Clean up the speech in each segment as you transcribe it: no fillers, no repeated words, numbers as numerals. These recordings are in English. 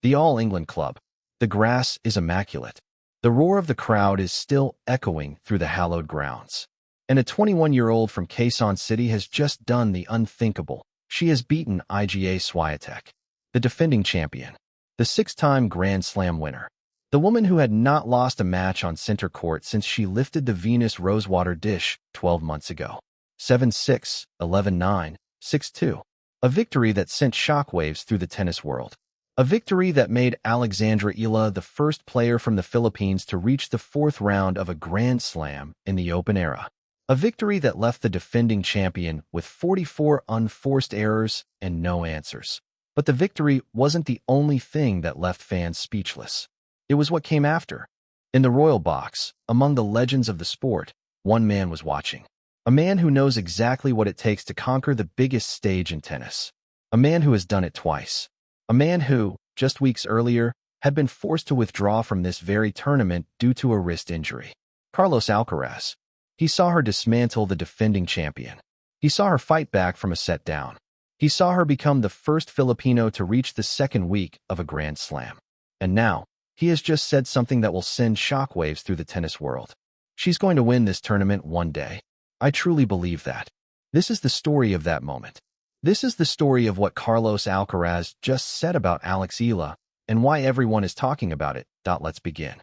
The All England Club. The grass is immaculate. The roar of the crowd is still echoing through the hallowed grounds. And a 21-year-old from Quezon City has just done the unthinkable. She has beaten Iga Swiatek, the defending champion, the six-time Grand Slam winner. The woman who had not lost a match on center court since she lifted the Venus Rosewater dish 12 months ago. 7-6, 11-9, 6-2. A victory that sent shockwaves through the tennis world. A victory that made Alexandra Eala the first player from the Philippines to reach the fourth round of a Grand Slam in the Open era. A victory that left the defending champion with 44 unforced errors and no answers. But the victory wasn't the only thing that left fans speechless. It was what came after. In the royal box, among the legends of the sport, one man was watching. A man who knows exactly what it takes to conquer the biggest stage in tennis. A man who has done it twice. A man who, just weeks earlier, had been forced to withdraw from this very tournament due to a wrist injury. Carlos Alcaraz. He saw her dismantle the defending champion. He saw her fight back from a set down. He saw her become the first Filipino to reach the second week of a Grand Slam. And now, he has just said something that will send shockwaves through the tennis world. She's going to win this tournament one day. I truly believe that. This is the story of that moment. This is the story of what Carlos Alcaraz just said about Alex Eala and why everyone is talking about it. Let's begin.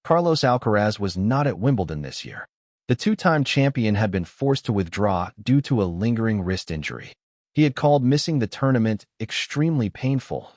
Carlos Alcaraz was not at Wimbledon this year. The two-time champion had been forced to withdraw due to a lingering wrist injury. He had called missing the tournament extremely painful.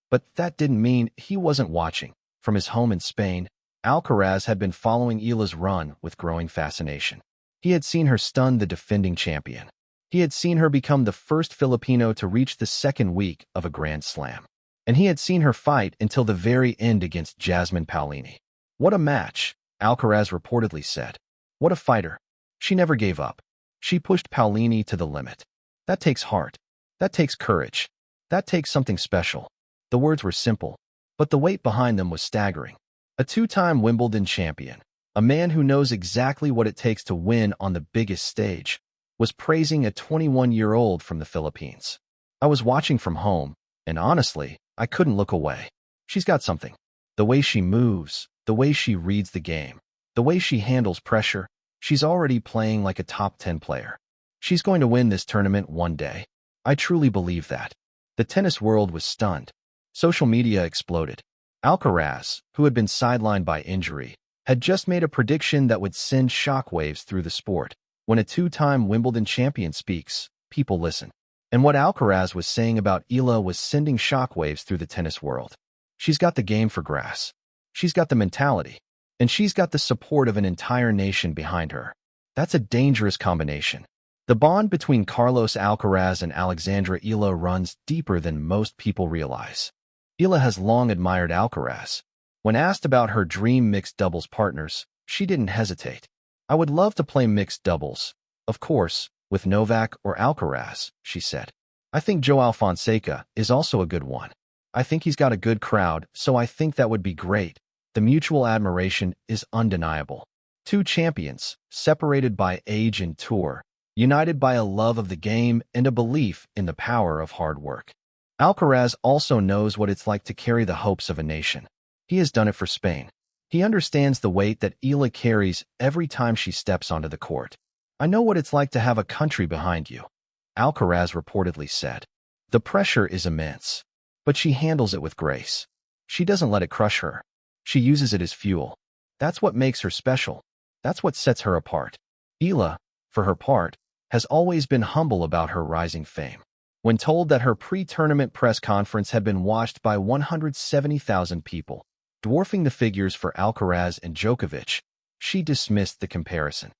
But that didn't mean he wasn't watching. From his home in Spain, Alcaraz had been following Eala's run with growing fascination. He had seen her stun the defending champion. He had seen her become the first Filipino to reach the second week of a Grand Slam. And he had seen her fight until the very end against Jasmine Paolini. What a match, Alcaraz reportedly said. What a fighter. She never gave up. She pushed Paolini to the limit. That takes heart. That takes courage. That takes something special. The words were simple, but the weight behind them was staggering. A two-time Wimbledon champion, a man who knows exactly what it takes to win on the biggest stage, was praising a 21-year-old from the Philippines. I was watching from home, and honestly, I couldn't look away. She's got something. The way she moves, the way she reads the game, the way she handles pressure, she's already playing like a top 10 player. She's going to win this tournament one day. I truly believe that. The tennis world was stunned. Social media exploded. Alcaraz, who had been sidelined by injury, had just made a prediction that would send shockwaves through the sport. When a two-time Wimbledon champion speaks, people listen. And what Alcaraz was saying about Eala was sending shockwaves through the tennis world. She's got the game for grass. She's got the mentality. And she's got the support of an entire nation behind her. That's a dangerous combination. The bond between Carlos Alcaraz and Alexandra Eala runs deeper than most people realize. Eala has long admired Alcaraz. When asked about her dream mixed doubles partners, she didn't hesitate. I would love to play mixed doubles, of course, with Novak or Alcaraz, she said. I think Joao Fonseca is also a good one. I think he's got a good crowd, so I think that would be great. The mutual admiration is undeniable. Two champions, separated by age and tour, united by a love of the game and a belief in the power of hard work. Alcaraz also knows what it's like to carry the hopes of a nation. He has done it for Spain. He understands the weight that Eala carries every time she steps onto the court. I know what it's like to have a country behind you, Alcaraz reportedly said. The pressure is immense, but she handles it with grace. She doesn't let it crush her. She uses it as fuel. That's what makes her special. That's what sets her apart. Eala, for her part, has always been humble about her rising fame. When told that her pre-tournament press conference had been watched by 170,000 people, dwarfing the figures for Alcaraz and Djokovic, she dismissed the comparison.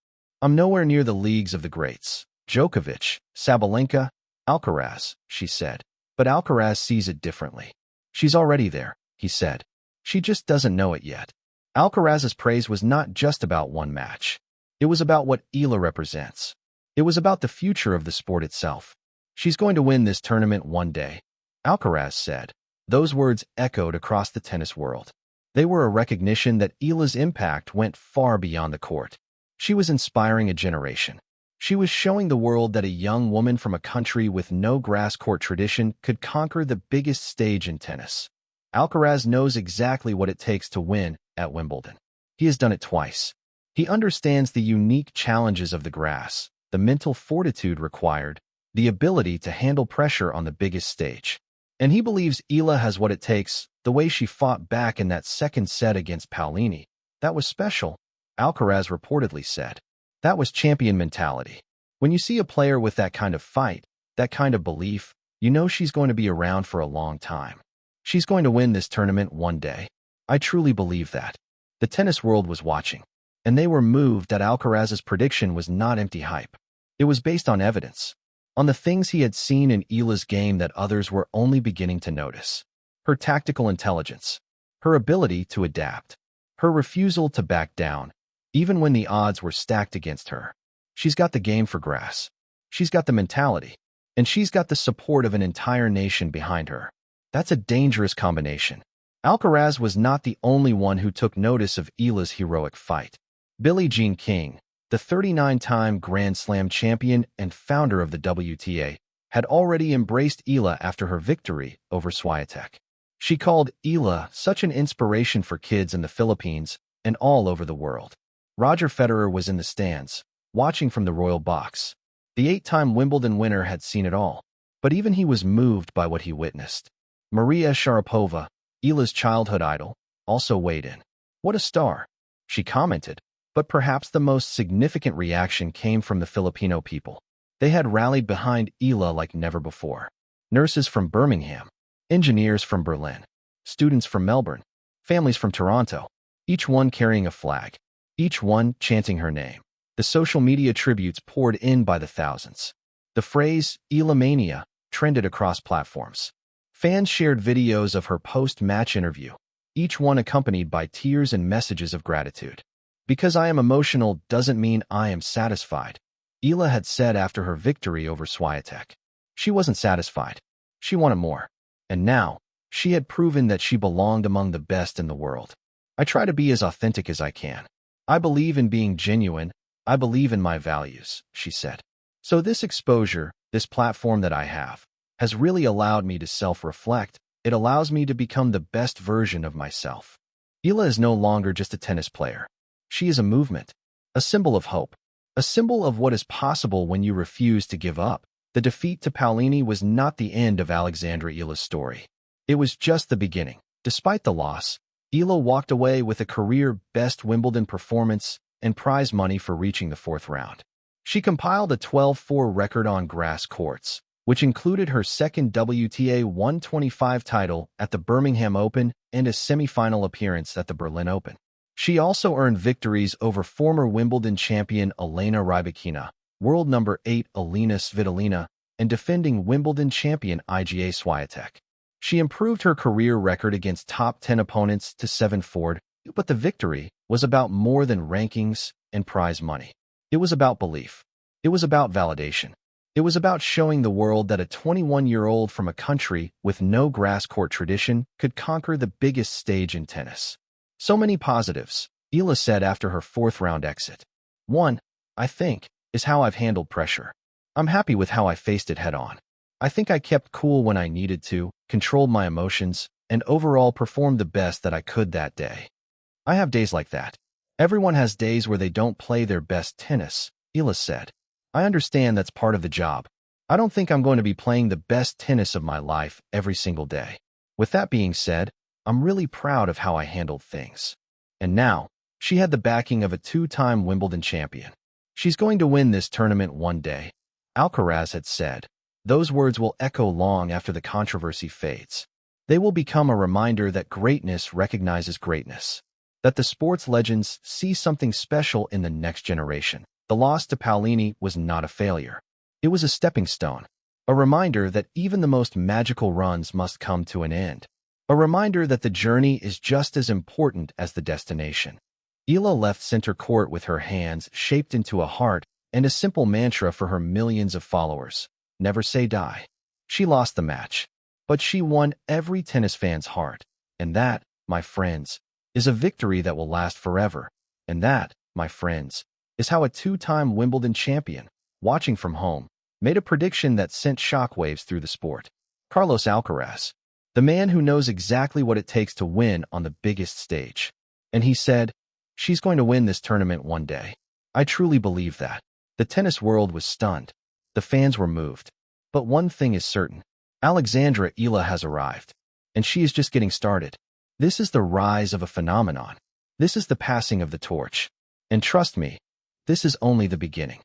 I'm nowhere near the leagues of the greats. Djokovic, Sabalenka, Alcaraz, she said. But Alcaraz sees it differently. She's already there, he said. She just doesn't know it yet. Alcaraz's praise was not just about one match. It was about what Eala represents. It was about the future of the sport itself. She's going to win this tournament one day, Alcaraz said. Those words echoed across the tennis world. They were a recognition that Eala's impact went far beyond the court. She was inspiring a generation. She was showing the world that a young woman from a country with no grass court tradition could conquer the biggest stage in tennis. Alcaraz knows exactly what it takes to win at Wimbledon. He has done it twice. He understands the unique challenges of the grass, the mental fortitude required, the ability to handle pressure on the biggest stage. And he believes Eala has what it takes. The way she fought back in that second set against Paolini, that was special, Alcaraz reportedly said. That was champion mentality. When you see a player with that kind of fight, that kind of belief, you know she's going to be around for a long time. She's going to win this tournament one day. I truly believe that. The tennis world was watching, and they were moved that Alcaraz's prediction was not empty hype. It was based on evidence, on the things he had seen in Eala's game that others were only beginning to notice. Her tactical intelligence, her ability to adapt, her refusal to back down, even when the odds were stacked against her. She's got the game for grass. She's got the mentality, and she's got the support of an entire nation behind her. That's a dangerous combination. Alcaraz was not the only one who took notice of Eala's heroic fight. Billie Jean King, the 39-time Grand Slam champion and founder of the WTA, had already embraced Eala after her victory over Swiatek. She called Eala such an inspiration for kids in the Philippines and all over the world. Roger Federer was in the stands, watching from the royal box. The 8-time Wimbledon winner had seen it all, but even he was moved by what he witnessed. Maria Sharapova, Eala's childhood idol, also weighed in. What a star, she commented, but perhaps the most significant reaction came from the Filipino people. They had rallied behind Eala like never before. Nurses from Birmingham, engineers from Berlin, students from Melbourne, families from Toronto, each one carrying a flag, each one chanting her name. The social media tributes poured in by the thousands. The phrase, Eala Mania, trended across platforms. Fans shared videos of her post-match interview, each one accompanied by tears and messages of gratitude. Because I am emotional doesn't mean I am satisfied, Eala had said after her victory over Swiatek. She wasn't satisfied. She wanted more. And now, she had proven that she belonged among the best in the world. I try to be as authentic as I can. I believe in being genuine. I believe in my values, she said. So this exposure, this platform that I have, has really allowed me to self-reflect. It allows me to become the best version of myself. Eala is no longer just a tennis player. She is a movement, a symbol of hope, a symbol of what is possible when you refuse to give up. The defeat to Paolini was not the end of Alexandra Eala's story. It was just the beginning. Despite the loss, Eala walked away with a career-best Wimbledon performance and prize money for reaching the fourth round. She compiled a 12-4 record on grass courts, which included her second WTA 125 title at the Birmingham Open and a semifinal appearance at the Berlin Open. She also earned victories over former Wimbledon champion Elena Rybakina, world number 8 Alina Svitolina, and defending Wimbledon champion Iga Swiatek. She improved her career record against top 10 opponents to 7-4, but the victory was about more than rankings and prize money. It was about belief. It was about validation. It was about showing the world that a 21-year-old from a country with no grass court tradition could conquer the biggest stage in tennis. So many positives, Eala said after her fourth-round exit. One, I think, is how I've handled pressure. I'm happy with how I faced it head-on. I think I kept cool when I needed to, controlled my emotions, and overall performed the best that I could that day. I have days like that. Everyone has days where they don't play their best tennis, Eala said. I understand that's part of the job. I don't think I'm going to be playing the best tennis of my life every single day. With that being said, I'm really proud of how I handled things. And now, she had the backing of a 2-time Wimbledon champion. She's going to win this tournament one day, Alcaraz had said. Those words will echo long after the controversy fades. They will become a reminder that greatness recognizes greatness, that the sports legends see something special in the next generation. The loss to Paolini was not a failure. It was a stepping stone, a reminder that even the most magical runs must come to an end, a reminder that the journey is just as important as the destination. Eala left center court with her hands shaped into a heart and a simple mantra for her millions of followers: never say die. She lost the match, but she won every tennis fan's heart. And that, my friends, is a victory that will last forever. And that, my friends, is how a 2-time Wimbledon champion, watching from home, made a prediction that sent shockwaves through the sport. Carlos Alcaraz, The man who knows exactly what it takes to win on the biggest stage. And he said, she's going to win this tournament one day. I truly believe that. The tennis world was stunned. The fans were moved. But one thing is certain. Alexandra Eala has arrived. And she is just getting started. This is the rise of a phenomenon. This is the passing of the torch. And trust me, this is only the beginning.